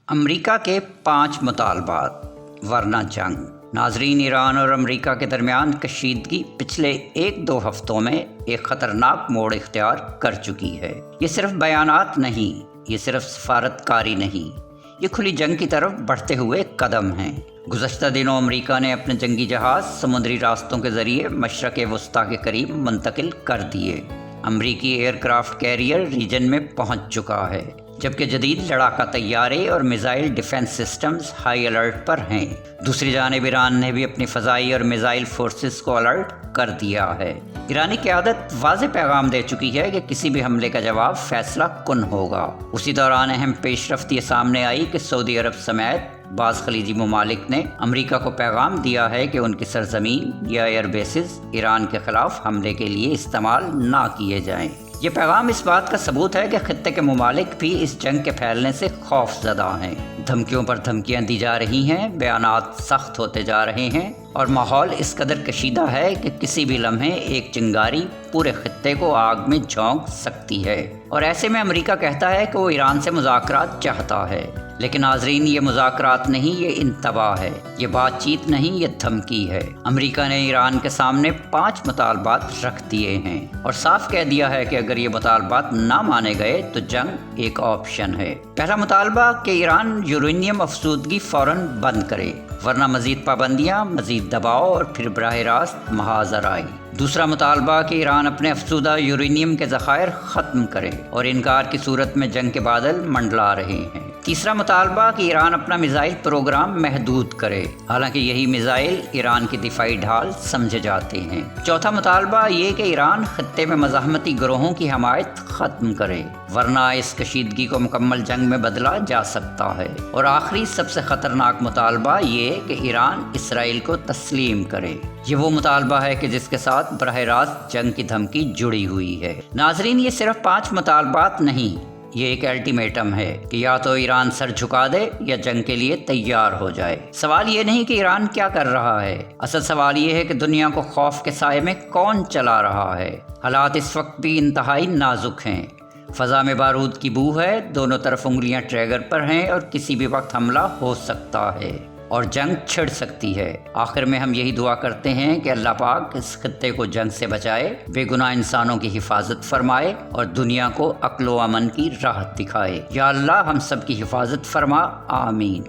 امریکا کے 5 مطالبات ورنہ جنگ۔ ناظرین، ایران اور امریکا کے درمیان کشیدگی پچھلے 1-2 ہفتوں میں ایک خطرناک موڑ اختیار کر چکی ہے۔ یہ صرف بیانات نہیں، یہ صرف سفارتکاری نہیں، یہ کھلی جنگ کی طرف بڑھتے ہوئے قدم ہیں۔ گزشتہ دنوں امریکا نے اپنے جنگی جہاز سمندری راستوں کے ذریعے مشرق وسطیٰ کے قریب منتقل کر دیے۔ امریکی ایئر کرافٹ کیریئر ریجن میں پہنچ چکا ہے، جبکہ جدید لڑاکا طیارے اور missile defence systems high alert پر ہیں۔ دوسری جانب ایران نے بھی اپنی فضائی اور میزائل فورسز کو الرٹ کر دیا ہے۔ ایرانی قیادت واضح پیغام دے چکی ہے کہ کسی بھی حملے کا جواب فیصلہ کن ہوگا۔ اسی دوران اہم پیش رفت یہ سامنے آئی کہ سعودی عرب سمیت بعض خلیجی ممالک نے امریکا کو پیغام دیا ہے کہ ان کی سرزمین یا ایئر بیسز ایران کے خلاف حملے کے لیے استعمال نہ کیے جائیں۔ یہ پیغام اس بات کا ثبوت ہے کہ خطے کے ممالک بھی اس جنگ کے پھیلنے سے خوف زدہ ہیں۔ دھمکیوں پر دھمکیاں دی جا رہی ہیں، بیانات سخت ہوتے جا رہے ہیں اور ماحول اس قدر کشیدہ ہے کہ کسی بھی لمحے ایک چنگاری پورے خطے کو آگ میں جھونک سکتی ہے۔ اور ایسے میں امریکہ کہتا ہے کہ وہ ایران سے مذاکرات چاہتا ہے، لیکن ناظرین، یہ مذاکرات نہیں، یہ انتباہ ہے، یہ بات چیت نہیں، یہ دھمکی ہے۔ امریکہ نے ایران کے سامنے 5 مطالبات رکھ دیے ہیں اور صاف کہہ دیا ہے کہ اگر یہ مطالبات نہ مانے گئے تو جنگ ایک آپشن ہے۔ پہلا مطالبہ کہ ایران یورینیم افزودگی فوراً بند کرے، ورنہ مزید پابندیاں، مزید دباؤ اور پھر براہ راست محاذ آرائی۔ دوسرا مطالبہ کہ ایران اپنے افزودہ یورینیم کے ذخائر ختم کرے اور انکار کی صورت میں جنگ کے بادل منڈلا رہے ہیں۔ تیسرا مطالبہ کہ ایران اپنا میزائل پروگرام محدود کرے، حالانکہ یہی میزائل ایران کی دفاعی ڈھال سمجھے جاتے ہیں۔ چوتھا مطالبہ یہ کہ ایران خطے میں مزاحمتی گروہوں کی حمایت ختم کرے، ورنہ اس کشیدگی کو مکمل جنگ میں بدلا جا سکتا ہے۔ اور آخری سب سے خطرناک مطالبہ یہ کہ ایران اسرائیل کو تسلیم کرے۔ یہ وہ مطالبہ ہے کہ جس کے ساتھ براہ راست جنگ کی دھمکی جڑی ہوئی ہے۔ ناظرین، یہ صرف 5 مطالبات نہیں، یہ ایک الٹیمیٹم ہے کہ یا تو ایران سر جھکا دے یا جنگ کے لیے تیار ہو جائے۔ سوال یہ نہیں کہ ایران کیا کر رہا ہے، اصل سوال یہ ہے کہ دنیا کو خوف کے سائے میں کون چلا رہا ہے۔ حالات اس وقت بھی انتہائی نازک ہیں۔ فضا میں بارود کی بو ہے، دونوں طرف انگلیاں ٹریگر پر ہیں اور کسی بھی وقت حملہ ہو سکتا ہے اور جنگ چھڑ سکتی ہے۔ آخر میں ہم یہی دعا کرتے ہیں کہ اللہ پاک اس خطے کو جنگ سے بچائے، بے گناہ انسانوں کی حفاظت فرمائے اور دنیا کو عقل و امن کی راہ دکھائے۔ یا اللہ ہم سب کی حفاظت فرما، آمین۔